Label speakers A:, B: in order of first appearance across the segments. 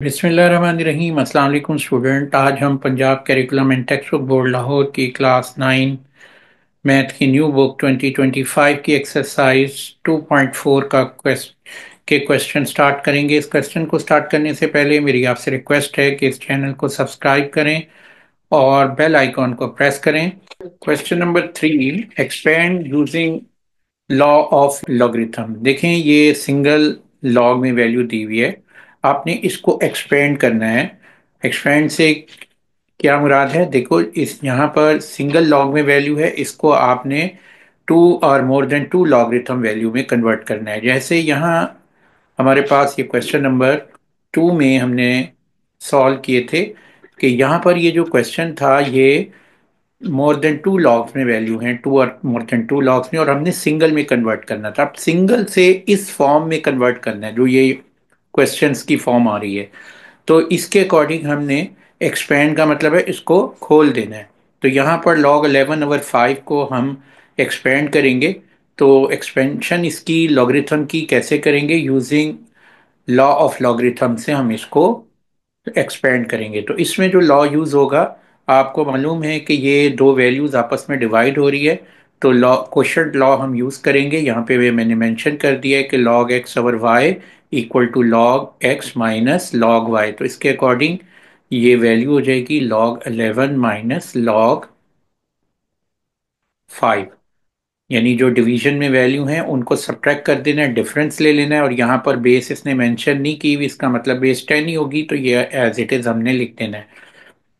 A: बिस्मिल्लाहिर्रहमानिर्रहीम। अस्सलाम वालेकुम स्टूडेंट। आज हम Punjab curriculum and text book board Lahore की क्लास 9 मैथ की न्यू बुक 2025 की एक्सरसाइज 2.4 के क्वेश्चन स्टार्ट करेंगे। इस क्वेश्चन को स्टार्ट करने से पहले मेरी आपसे रिक्वेस्ट है कि इस चैनल को सब्सक्राइब करें और बेल आइकॉन को प्रेस करें। Question number 3, expand using law of logarithm. देखें, ये सिंगल लॉग में वैल्यू दी हुई है, आपने इसको एक्सपेंड करना है। एक्सपेंड से क्या मुराद है? देखो, इस यहाँ पर सिंगल लॉग में वैल्यू है, इसको आपने टू और more than two logarithm value में कन्वर्ट करना है। जैसे यहाँ हमारे पास ये क्वेश्चन नंबर 2 में हमने सॉल्व किए थे कि यहाँ पर ये जो क्वेश्चन था ये मोर देन टू लॉग्स में वैल्यू है, टू और मोर देन टू लॉग्स में, और हमने सिंगल में कन्वर्ट करना था। अब सिंगल से इस फॉर्म में कन्वर्ट करना है जो ये क्वेश्चंस की फॉर्म आ रही है, तो इसके अकॉर्डिंग हमने एक्सपेंड का मतलब है इसको खोल देना है। तो यहाँ पर log 11/5 को हम एक्सपेंड करेंगे। तो एक्सपेंशन इसकी लॉगरिथम की कैसे करेंगे? यूजिंग लॉ ऑफ लॉगरिथम से हम इसको एक्सपेंड करेंगे। तो इसमें जो लॉ यूज होगा, आपको मालूम है कि ये दो वैल्यूज आपस में डिवाइड हो रही है, तो लॉ क्वोशंट लॉ हम यूज करेंगे। यहाँ पे मैंने मेंशन कर दिया है कि log x over y equal to log x minus log y। तो इसके अकॉर्डिंग ये वैल्यू हो जाएगी log 11 माइनस log 5। यानी जो डिवीजन में वैल्यू हैं उनको सब्ट्रैक्ट कर देना है, डिफरेंस ले लेना है। और यहाँ पर बेस इसने मेंशन नहीं की हुई, इसका मतलब बेस 10 ही होगी, तो ये एज इट इज हमने लिख देना है।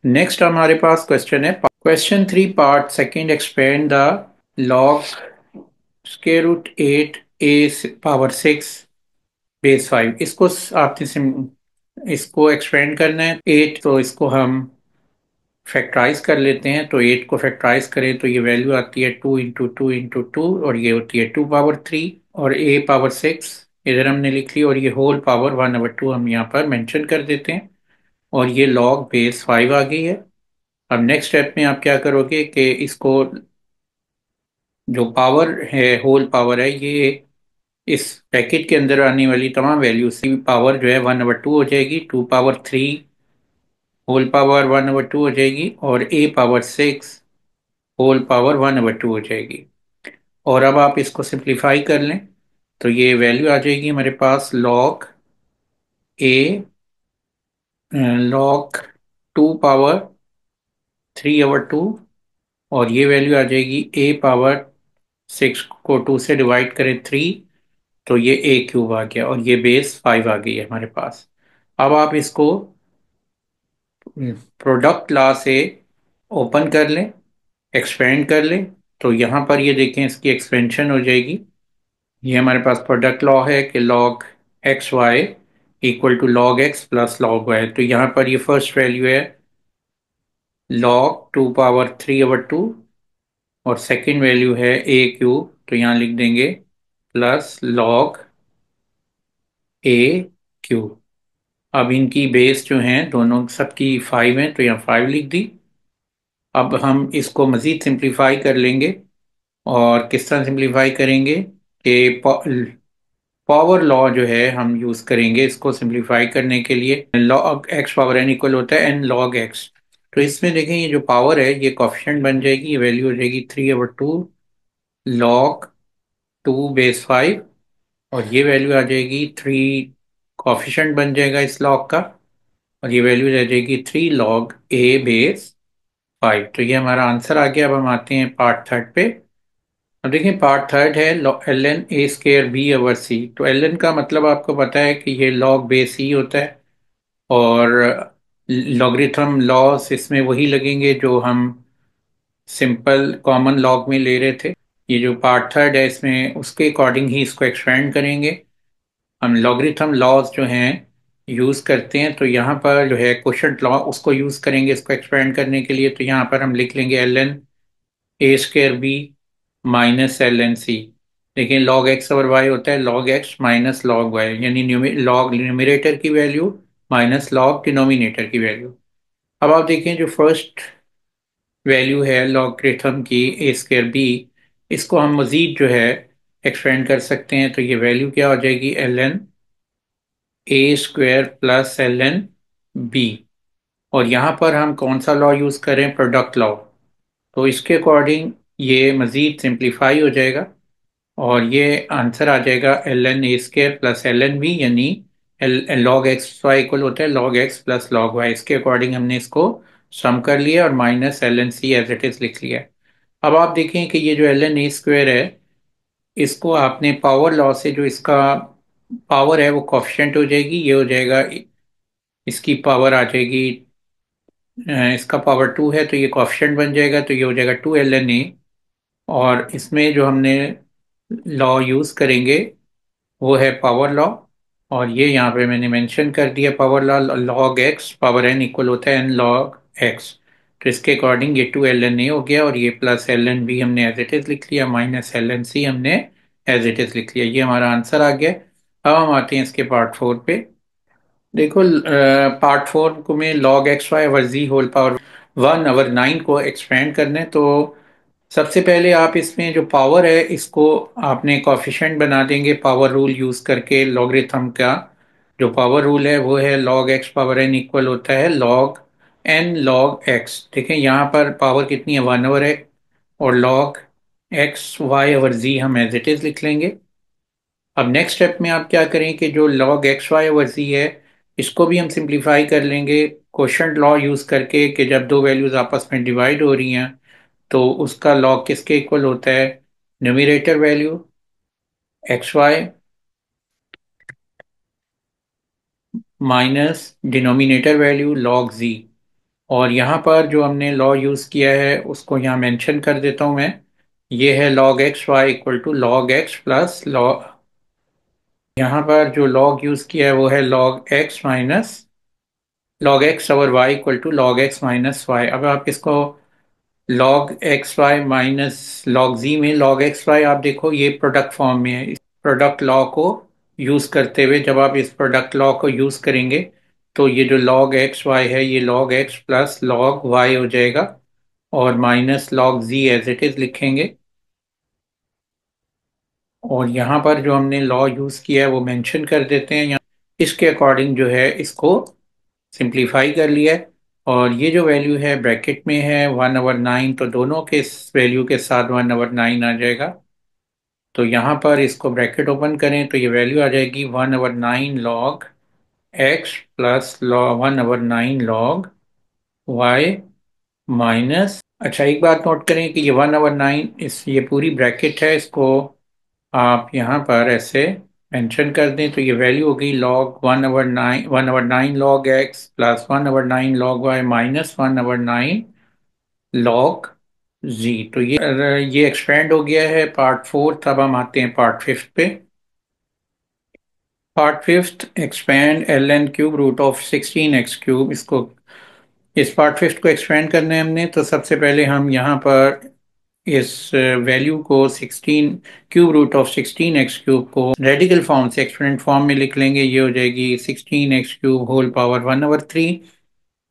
A: नेक्स्ट हमारे पास क्वेश्चन है question 3 part second, expand the log square root 8 a power 6 base 5। इसको आपने इसको एक्सपेंड करना है 8, तो इसको हम फैक्टराइज कर लेते हैं। तो 8 को फैक्टराइज करें तो ये वैल्यू आती है 2 इंटू 2 और ये होती है 2 पावर 3, और ए पावर 6 इधर हमने लिख ली, और ये होल पावर 1/2 हम यहाँ पर मेंशन कर देते हैं, और ये लॉग बेस 5 आ गई है। अब नेक्स्ट स्टेप में आप क्या करोगे कि इसको जो पावर है, होल पावर है, ये इस पैकेट के अंदर आने वाली तमाम वैल्यूज की पावर जो है 1/2 हो जाएगी। 2 पावर 3 होल पावर 1/2 हो जाएगी, और ए पावर 6 होल पावर 1/2 हो जाएगी। और अब आप इसको सिंप्लीफाई कर लें तो ये वैल्यू आ जाएगी हमारे पास ए लॉग 2 पावर 3/2, और ये वैल्यू आ जाएगी ए पावर 6 को 2 से डिवाइड करें 3, तो ये ए क्यूब आ गया, और ये बेस 5 आ गई है हमारे पास। अब आप इसको प्रोडक्ट लॉ से ओपन कर लें, एक्सपेंड कर लें, तो यहाँ पर ये देखें इसकी एक्सपेंशन हो जाएगी। ये हमारे पास प्रोडक्ट लॉ है कि log x Y equal to log x plus log y। तो यहाँ पर ये फर्स्ट वैल्यू है log 2 पावर 3/2, और सेकंड वैल्यू है ए क्यूब, तो यहाँ लिख देंगे प्लस log ए क्यूब। अब इनकी बेस जो हैं दोनों सबकी 5 हैं, तो यहाँ 5 लिख दी। अब हम इसको मज़ीद सिंप्लीफाई कर लेंगे, और किस तरह सिंप्लीफाई करेंगे कि पावर लॉ जो है हम यूज करेंगे इसको सिंप्लीफाई करने के लिए। Log x power N equal होता है एन लॉग एक्स। तो इसमें देखें, ये जो पावर है ये कॉफिशेंट बन जाएगी, ये वैल्यू हो जाएगी 3/2 लॉग 2 बेस 5, और ये वैल्यू आ जाएगी 3, कॉफिशेंट बन जाएगा इस लॉग का, और ये वैल्यू रह जाएगी 3 log a बेस 5। तो ये हमारा आंसर आ गया। अब हम आते हैं पार्ट थर्ड पे। अब देखिए, पार्ट थर्ड है ln a² b/c। तो ln का मतलब आपको पता है कि ये log बेस ही होता है, और लॉगरिथम लॉस इसमें वही लगेंगे जो हम सिंपल कॉमन लॉग में ले रहे थे। ये जो पार्ट थर्ड है इसमें उसके अकॉर्डिंग ही इसको एक्सपेंड करेंगे। हम लॉगरिथम लॉज जो हैं यूज़ करते हैं, तो यहाँ पर जो है क्वोशंट लॉ उसको यूज़ करेंगे इसको एक्सपेंड करने के लिए। तो यहाँ पर हम लिख लेंगे ln a² b minus ln c। देखिए, log x ओवर y होता है log x minus log y, यानी log न्यूमरेटर की वैल्यू माइनस log डिनोमिनेटर की वैल्यू। अब आप देखें, जो फर्स्ट वैल्यू है लॉगरिथम की a²b, इसको हम मज़ीद जो है एक्सपेंड कर सकते हैं। तो ये वैल्यू क्या हो जाएगी ln A square plus L N B. और यहाँ पर हम कौन सा लॉ यूज़ करें? Product law. तो इसके अकॉर्डिंग ये मज़ीद सिंप्लीफाई हो जाएगा और ये आंसर आ जाएगा L N A square plus L N B, यानी L log x Y equal होता है log x plus log Y. इसके अकॉर्डिंग हमने इसको सम कर लिया और minus L N C as it is लिख लिया। अब आप देखें कि ये जो एल एन ए स्क्वायर है, इसको आपने पावर लॉ से जो इसका पावर है वो कॉफिशिएंट हो जाएगी, ये हो जाएगा, इसकी पावर आ जाएगी, इसका पावर टू है तो ये कॉफिशिएंट बन जाएगा, तो ये हो जाएगा टू एल एन ए। और इसमें जो हमने लॉ यूज़ करेंगे वो है पावर लॉ, और ये यहाँ पे मैंने मेंशन कर दिया power law, log x power N equal होता है एन लॉग एक्स। तो इसके अकॉर्डिंग ये टू एल एन ए हो गया और ये प्लस एल एन बी हमने एज इट इज़ लिख लिया, माइनस एल एन सी हमने एज इट इज़ लिख लिया। ये हमारा आंसर आ गया। अब हम आते हैं इसके पार्ट फोर पे। देखो, पार्ट फोर को में log x Y over G whole power one over nine को एक्सपेंड करने, तो सबसे पहले आप इसमें जो पावर है इसको आपने कॉफिशिएंट बना देंगे पावर रूल यूज़ करके। लॉगरिथम का जो पावर रूल है वो है log x power N equal होता है लॉग एन लॉग एक्स। देखें यहाँ पर पावर कितनी है, वन ओवर एक्स, और लॉग एक्स वाई ओवर जी हम एज इट इज़ लिख लेंगे। अब नेक्स्ट स्टेप में आप क्या करें कि जो लॉग एक्स वाई ओवर जी है इसको भी हम सिंप्लीफाई कर लेंगे कोशेंट लॉ यूज़ करके, कि जब दो वैल्यूज़ आपस में डिवाइड हो रही हैं तो उसका लॉग किसके इक्वल होता है? Numerator value x y minus denominator value log z. और यहाँ पर जो हमने लॉ यूज़ किया है उसको यहाँ मेंशन कर देता हूँ मैं। ये है log x Y equal to log x plus log, यहाँ पर जो लॉग यूज़ किया है वो है log x minus log x over y equal to log x minus y. अब आप इसको log x y minus log z में लॉग एक्स वाई आप देखो ये प्रोडक्ट फॉर्म में है। इस प्रोडक्ट लॉ को यूज़ करते हुए जब आप इस प्रोडक्ट लॉ को यूज़ करेंगे तो ये जो लॉग एक्स वाई है ये log x plus log y हो जाएगा और minus log z as it is लिखेंगे। और यहाँ पर जो हमने लॉ यूज़ किया है वो मेंशन कर देते हैं यहाँ। इसके अकॉर्डिंग जो है इसको सिंप्लीफाई कर लिया है और ये जो वैल्यू है ब्रैकेट में है वन ओवर नाइन, तो दोनों के वैल्यू के साथ वन ओवर नाइन आ जाएगा। तो यहाँ पर इसको ब्रैकेट ओपन करें तो ये वैल्यू आ जाएगी one over nine log x plus one over nine log y minus. अच्छा, एक बात नोट करें कि ये वन ओवर नाइन इस ये पूरी ब्रैकेट है, इसको आप यहाँ पर ऐसे मेंशन कर दें तो ये वैल्यू होगी log one over nine log x plus one over nine log y minus one over nine log z. तो ये एक्सपेंड हो गया है पार्ट फोर्थ। अब हम आते हैं पार्ट फिफ्थ पे। Part fifth, expand l n cube root of sixteen x cube. इसको इस पार्ट फिफ्थ को एक्सपेंड करना है हमने, तो सबसे पहले हम यहाँ पर इस वैल्यू को sixteen cube root of sixteen x cube को रेडिकल फॉर्म से एक्सपोनेंट फॉर्म में लिख लेंगे। ये हो जाएगी sixteen x cube whole power one over three,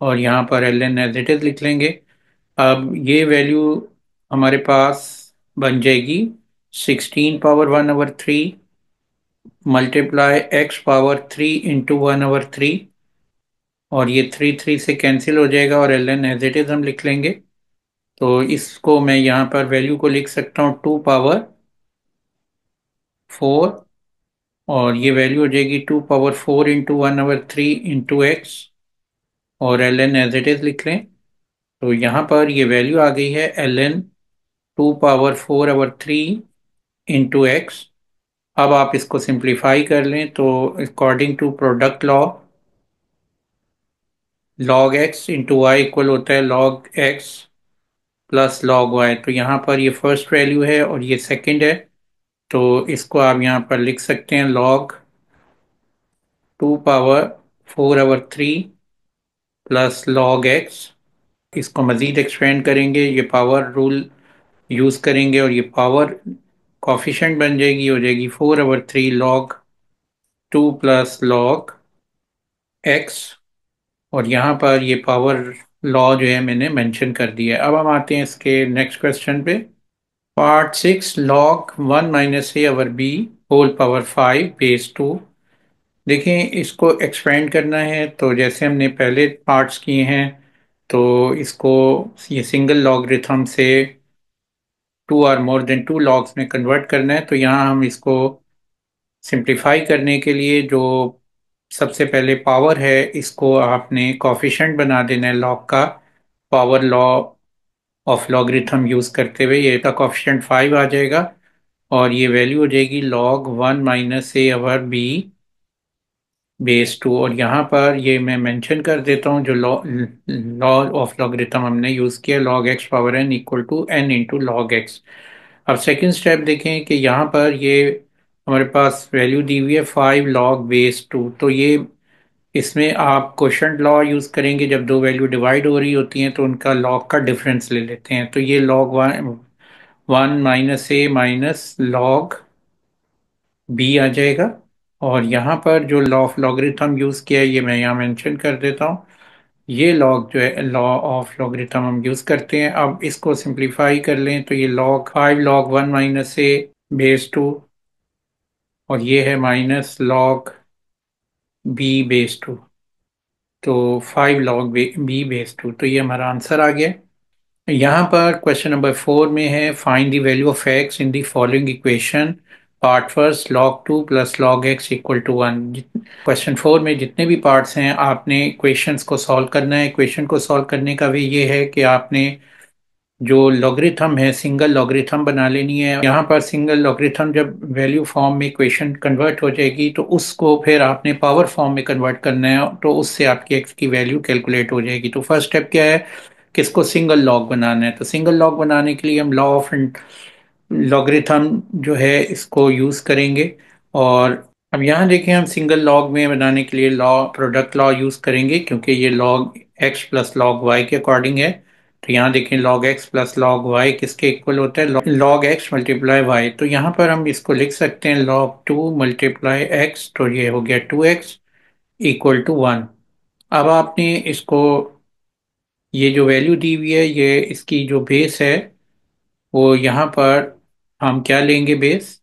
A: और यहाँ पर l N as it is लिख लेंगे। अब ये वैल्यू हमारे पास बन जाएगी sixteen power one over three multiply x power three into one over three, और ये थ्री थ्री से कैंसिल हो जाएगा और L N as it is हम लिख लेंगे। तो इसको मैं यहाँ पर वैल्यू को लिख सकता हूँ टू पावर फोर, और ये वैल्यू हो जाएगी two power four into one over three into X, और L N as it is लिख लें। तो यहाँ पर ये वैल्यू आ गई है l n two power four over three into x. अब आप इसको सिंप्लीफाई कर लें तो according to product law log x into y equal होता है log x plus log y. तो यहाँ पर ये फर्स्ट वैल्यू है और ये सेकंड है, तो इसको आप यहाँ पर लिख सकते हैं log to power four over three plus log x. इसको मज़ीद एक्सपेंड करेंगे, ये पावर रूल यूज़ करेंगे और ये पावर कॉफिशेंट बन जाएगी, हो जाएगी four over three log two plus log x. और यहाँ पर ये पावर लॉ जो है मैंने मेंशन कर दिया है। अब हम आते हैं इसके नेक्स्ट क्वेश्चन पे। Part six, log one minus a over b whole power five base two. देखें, इसको एक्सपेंड करना है तो जैसे हमने पहले पार्ट्स किए हैं, तो इसको ये सिंगल लॉगरिथम से टू और मोर देन टू लॉग्स में कन्वर्ट करना है। तो यहाँ हम इसको सिंप्लीफाई करने के लिए जो सबसे पहले पावर है, इसको आपने कॉफिशेंट बना देना है लॉग का। Power law of logarithm use करते हुए ये का कॉफिशेंट 5 आ जाएगा, और ये वैल्यू हो जाएगी log 1 माइनस ए अवर बी बेस 2। और यहाँ पर ये मैं मेंशन कर देता हूँ जो लॉ लॉ ऑफ लॉगरिथम हमने यूज किया, log x power n equal to n into log x. अब सेकेंड स्टेप देखें कि यहाँ पर ये हमारे पास वैल्यू दी हुई है 5 log बेस 2। तो ये इसमें आप क्वोशंट लॉ यूज करेंगे, जब दो वैल्यू डिवाइड हो रही होती हैं तो उनका लॉग का डिफरेंस ले लेते हैं। तो ये log 1 माइनस ए माइनस लॉग बी आ जाएगा। और यहाँ पर जो लॉ ऑफ लॉगरिथम यूज किया है ये मैं यहाँ मेंशन कर देता हूँ। ये लॉग जो है लॉ ऑफ लॉगरिथम हम यूज करते हैं। अब इसको सिंप्लीफाई कर लें तो ये log 5 log 1 माइनस ए बेस 2, और ये है माइनस log बी बेस 2। तो 5 log बी बेस 2, तो ये हमारा आंसर आ गया। यहाँ पर क्वेश्चन नंबर 4 में है find the value of x in the following equation. Part first log 2 plus log x equal to 1। Question 4 में जितने भी पार्ट्स हैं आपने इक्वेशंस को सॉल्व करना है। इक्वेशन को सॉल्व करने का वे ये है कि आपने जो लॉगरिथम है सिंगल लॉगरिथम बना लेनी है। यहाँ पर सिंगल लॉगरिथम जब वैल्यू फॉर्म में इक्वेशन कन्वर्ट हो जाएगी तो उसको फिर आपने पावर फॉर्म में कन्वर्ट करना है, तो उससे आपकी एक्स की वैल्यू कैलकुलेट हो जाएगी। तो फर्स्ट स्टेप क्या है, किसको सिंगल लॉग बनाना है। तो सिंगल लॉग बनाने के लिए हम लॉ ऑफ लॉगरिथम जो है इसको यूज करेंगे। और अब यहाँ देखें, हम सिंगल लॉग में बनाने के लिए लॉ प्रोडक्ट लॉ यूज करेंगे, क्योंकि ये log x plus log y के अकॉर्डिंग है। तो यहाँ देखें log x plus log y किसके इक्वल होता है, लॉग एक्स मल्टीप्लाई वाई। तो यहाँ पर हम इसको लिख सकते हैं लॉग 2 मल्टीप्लाई एक्स, तो ये हो गया 2x इक्वल टू 1। अब आपने इसको ये जो वैल्यू दी हुई है ये इसकी जो बेस है वो यहाँ पर हम क्या लेंगे बेस,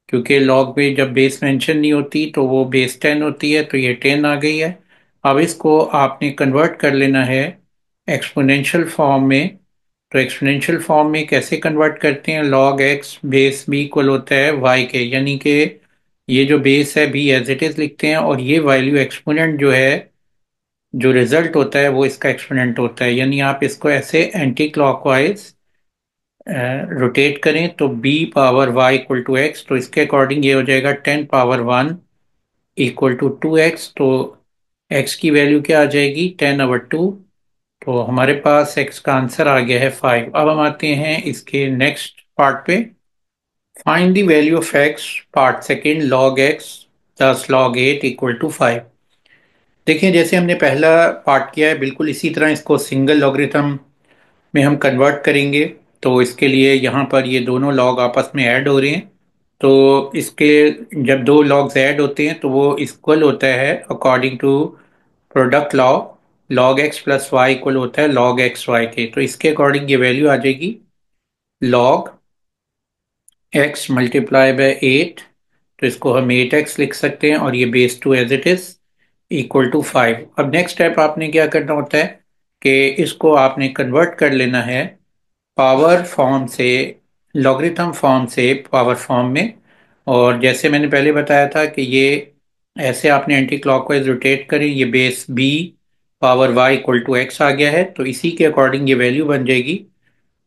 A: क्योंकि लॉग में जब बेस मेंशन नहीं होती तो वो बेस 10 होती है, तो ये 10 आ गई है। अब इसको आपने कन्वर्ट कर लेना है एक्सपोनेंशियल फॉर्म में। तो एक्सपोनेंशियल फॉर्म में कैसे कन्वर्ट करते हैं, log x base b equal होता है y के, यानी कि ये जो बेस है b एज इट इज लिखते हैं, और ये वैल्यू एक्सपोनेंट जो है जो रिजल्ट होता है वो इसका एक्सपोनेंट होता है। यानी आप इसको ऐसे एंटी क्लॉकवाइज रोटेट करें तो b power y equal to x, तो इसके अकॉर्डिंग ये हो जाएगा 10 पावर 1 इक्वल टू 2x। तो x की वैल्यू क्या आ जाएगी, 10/2। तो हमारे पास x का आंसर आ गया है 5। अब हम आते हैं इसके नेक्स्ट पार्ट पे। Find the value of x part second log x plus log 8 equal to 5। देखिए, जैसे हमने पहला पार्ट किया है बिल्कुल इसी तरह इसको सिंगल लॉगरिथम में हम कन्वर्ट करेंगे। तो इसके लिए यहाँ पर ये दोनों लॉग आपस में ऐड हो रहे हैं। तो इसके जब दो लॉग्स ऐड होते हैं तो वो इक्वल होता है according to product law, log x plus y equal होता है log एक्स वाई के। तो इसके अकॉर्डिंग ये वैल्यू आ जाएगी log x मल्टीप्लाई बाय 8। तो इसको हम 8x लिख सकते हैं, और ये base 2 as it is equal to 5। अब नेक्स्ट स्टेप आपने क्या करना होता है कि इसको आपने कन्वर्ट कर लेना है पावर फॉर्म से, लॉगरिथम फॉर्म से पावर फॉर्म में। और जैसे मैंने पहले बताया था कि ये ऐसे आपने एंटी क्लॉकवाइज रोटेट करें, ये base b power y equal to X आ गया है। तो इसी के अकॉर्डिंग ये वैल्यू बन जाएगी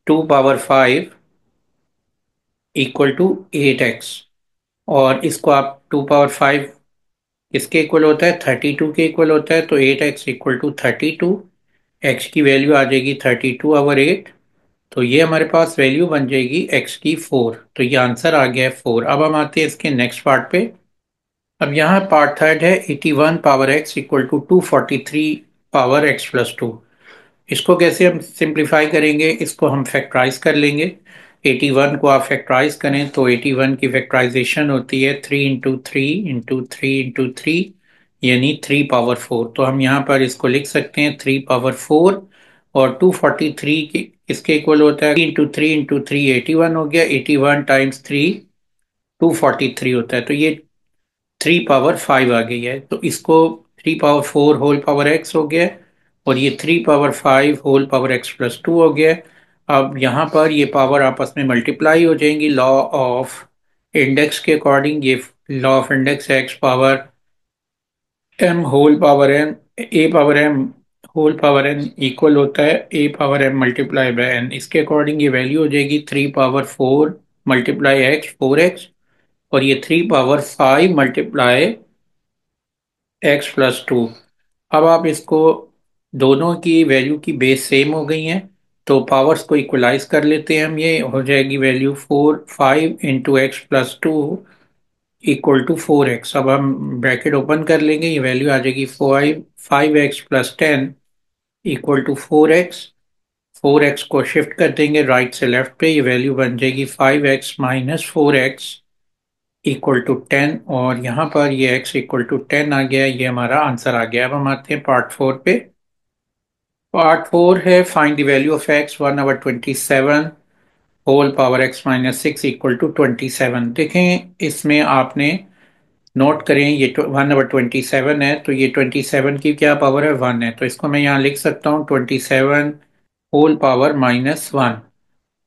A: 2 पावर 5 इक्वल टू 8x। और इसको आप 2 पावर 5 किसके इक्वल होता है, 32 के इक्वल होता है। तो 8x इक्वल टू 32, x की वैल्यू आ जाएगी 32/8। तो ये हमारे पास वैल्यू बन जाएगी x की 4। तो ये आंसर आ गया है 4। अब हम आते हैं इसके नेक्स्ट पार्ट पे। अब यहाँ पार्ट थर्ड है 81 power x equal to 243 power x plus 2। इसको कैसे हम सिंप्लीफाई करेंगे, इसको हम फैक्टराइज कर लेंगे। 81 को आप फैक्टराइज करें तो 81 की फैक्टराइजेशन होती है 3 into three into three into three, यानी 3 पावर 4। तो हम यहाँ पर इसको लिख सकते हैं 3 पावर 4। और 243 की इसके इक्वल होता है इंटू थ्री 81 हो गया। 81 टाइम्स 3 243 होता है। तो ये 3 पावर 5 आ गई है, तो इसको 3 पावर 4 होल पावर एक्स हो गया और ये 3 power 5 whole power x plus 2 हो गया। अब यहाँ पर ये पावर आपस में मल्टीप्लाई हो जाएंगी लॉ ऑफ इंडेक्स के अकॉर्डिंग। ये law of index X power M whole power N, A power M whole power N equal होता है A power M multiply by N. इसके अकॉर्डिंग ये वैल्यू हो जाएगी 3 पावर 4 मल्टीप्लाई एक्स 4x, और ये 3 पावर 5 मल्टीप्लाई एक्स प्लस 2। अब आप इसको, दोनों की वैल्यू की बेस सेम हो गई हैं, तो पावर्स को इक्वलाइज कर लेते हैं हम। ये हो जाएगी value 4 5 into x plus 2 equal to 4x। अब हम ब्रैकेट ओपन कर लेंगे, ये वैल्यू आ जाएगी 5x plus 10 equal to 4x। 4x को शिफ्ट कर देंगे राइट से लेफ्ट पे, ये वैल्यू बन जाएगी 5x-4x इक्वल टू 10, और यहाँ पर ये x इक्वल टू 10 आ गया। ये हमारा आंसर आ गया। अब हम आते हैं पार्ट 4 पे। पार्ट 4 है find the value of x 1/27 whole power x-6 equal to 27। देखें इसमें आपने नोट करें, ये 1/27 है, तो ये 27 की क्या पावर है, 1 है, तो इसको मैं यहाँ लिख सकता हूँ 27 होल पावर -1।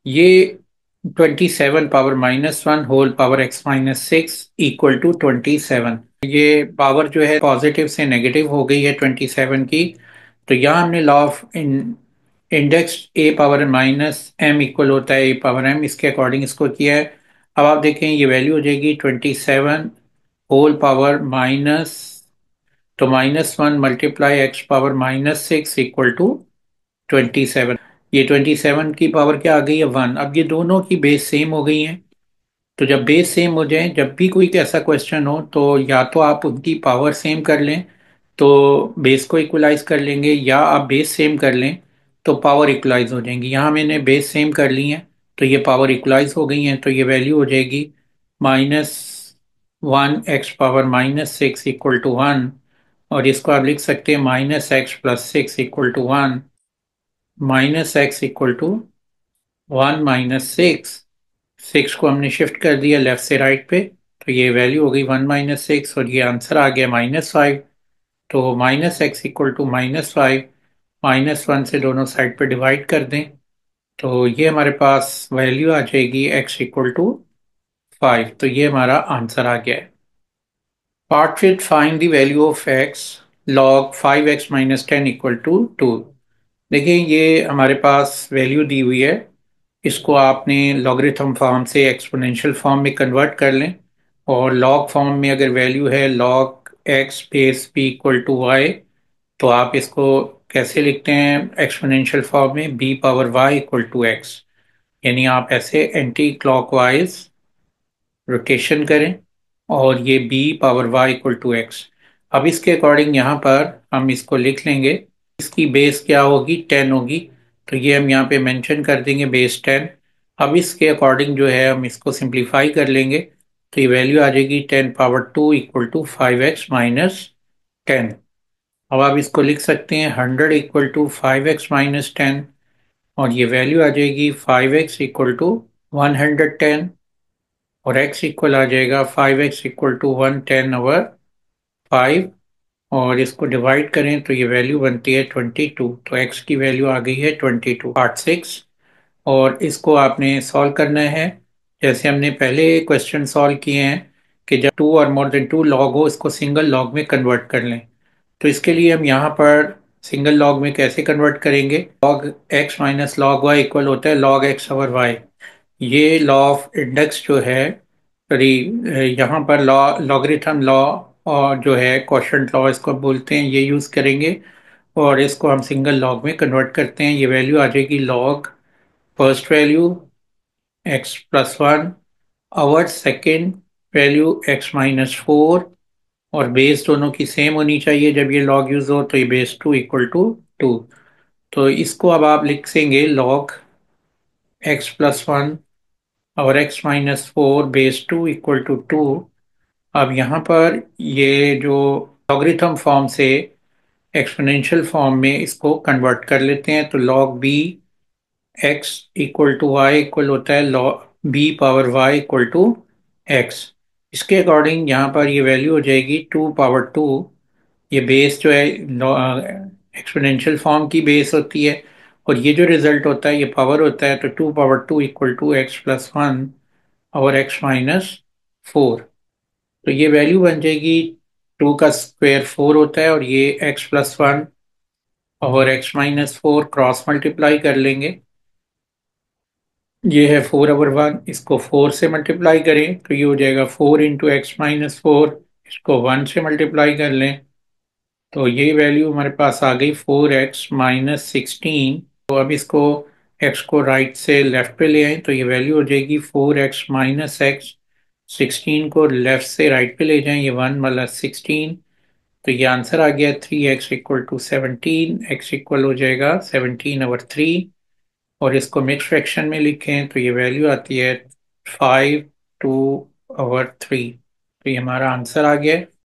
A: ये 27 power -1 whole power x-6 equal to 27। ये पावर जो है पॉजिटिव से नेगेटिव हो गई है 27 की, तो यहाँ हमने law of index A power -m equal होता है ए पावर m, इसके अकॉर्डिंग इसको किया है। अब आप देखें ये वैल्यू हो जाएगी 27 होल पावर माइनस, तो -1 multiply x power -6 equal to 27। ये 27 की पावर क्या आ गई है, 1। अब ये दोनों की बेस सेम हो गई हैं, तो जब बेस सेम हो जाए, जब भी कोई ऐसा क्वेश्चन हो, तो या तो आप उनकी पावर सेम कर लें तो बेस को इक्वलाइज कर लेंगे, या आप बेस सेम कर लें तो पावर इक्वलाइज हो जाएंगी। यहाँ मैंने बेस सेम कर ली है, तो ये पावर इक्वलाइज हो गई हैं, तो ये वैल्यू हो जाएगी -1 x पावर -6 इक्वल टू 1, और इसको आप लिख सकते हैं -x+6 equal to 1, -x equal to 1 - 6। 6 को हमने शिफ्ट कर दिया लेफ्ट से राइट पे, तो ये वैल्यू हो गई 1 - 6, और ये आंसर आ गया -5। तो -x इक्वल टू -5, -1 से दोनों साइड पे डिवाइड कर दें, तो ये हमारे पास वैल्यू आ जाएगी x इक्वल टू 5। तो ये हमारा आंसर आ गया है। Part 5 find the value of x log 5x - 10 equal to 2। देखिए ये हमारे पास वैल्यू दी हुई है, इसको आपने लॉगरिथम फॉर्म से एक्सपोनेंशियल फॉर्म में कन्वर्ट कर लें, और लॉग फॉर्म में अगर वैल्यू है log x base b equal to y, तो आप इसको कैसे लिखते हैं एक्सपोनेंशियल फॉर्म में, b power y equal to x। यानी आप ऐसे एंटी क्लॉकवाइज रोटेशन करें, और ये b power y equal to x। अब इसके अकॉर्डिंग यहाँ पर हम इसको लिख लेंगे, इसकी बेस क्या होगी, 10 होगी, तो ये हम यहाँ पे मेंशन कर देंगे बेस 10। अब इसके अकॉर्डिंग जो है हम इसको सिंप्लीफाई कर लेंगे, तो ये वैल्यू आ जाएगी 10 पावर 2 इक्वल टू 5x - 10। अब आप इसको लिख सकते हैं 100 इक्वल टू 5x - 10, और ये वैल्यू आ जाएगी 5x इक्वल टू 110, और x इक्वल आ जाएगा 5x इक्वल टू 110/5, और इसको डिवाइड करें तो ये वैल्यू बनती है 22। तो x की वैल्यू आ गई है 22। पार्ट 6, और इसको आपने सॉल्व करना है जैसे हमने पहले क्वेश्चन सॉल्व किए हैं, कि जब 2 और मोर देन 2 लॉग हो, इसको सिंगल लॉग में कन्वर्ट कर लें। तो इसके लिए हम यहाँ पर सिंगल लॉग में कैसे कन्वर्ट करेंगे, log x minus log y equal होता है log x ओवर y। ये लॉ ऑफ इंडेक्स जो है, सॉरी, यहाँ पर लॉगरिथम लॉ, और जो है क्वोशंट लॉ इसको बोलते हैं, ये यूज़ करेंगे, और इसको हम सिंगल लॉग में कन्वर्ट करते हैं। ये वैल्यू आ जाएगी लॉग फर्स्ट वैल्यू x+1 आवर सेकेंड वैल्यू x-4, और बेस दोनों की सेम होनी चाहिए जब ये लॉग यूज हो, तो ये बेस 2 इक्वल टू 2। तो इसको अब आप लिखेंगे लॉग x+1 और x-4 बेस 2 इक्वल टू 2। अब यहाँ पर ये जो लॉगरिथम फॉर्म से एक्सपोनेंशियल फॉर्म में इसको कन्वर्ट कर लेते हैं, तो log b x equal to y equal होता है log b power y equal to x। इसके अकॉर्डिंग यहाँ पर ये वैल्यू हो जाएगी 2 पावर 2। ये बेस जो है एक्सपोनेंशियल फॉर्म की बेस होती है, और ये जो रिजल्ट होता है ये पावर होता है, तो 2 पावर 2 इक्वल टू x+1 और x-4। तो ये वैल्यू बन जाएगी, 2 का स्क्वायर 4 होता है, और ये x+1 और x-4 क्रॉस मल्टीप्लाई कर लेंगे। ये है 4/1, इसको 4 से मल्टीप्लाई करें तो ये हो जाएगा 4 × x-4। इसको 1 से मल्टीप्लाई कर लें तो ये वैल्यू हमारे पास आ गई 4x-16। तो अब इसको x को राइट से लेफ्ट पे ले आए तो ये वैल्यू हो जाएगी 4x-x। 16 को लेफ्ट से राइट पे ले जाएं, ये 1 + 16। तो ये आंसर आ गया 3x equal to 17। x equal हो जाएगा 17/3। और इसको मिक्स फ्रैक्शन में लिखें तो ये वैल्यू आती है 5/2/3। तो ये हमारा आंसर आ गया।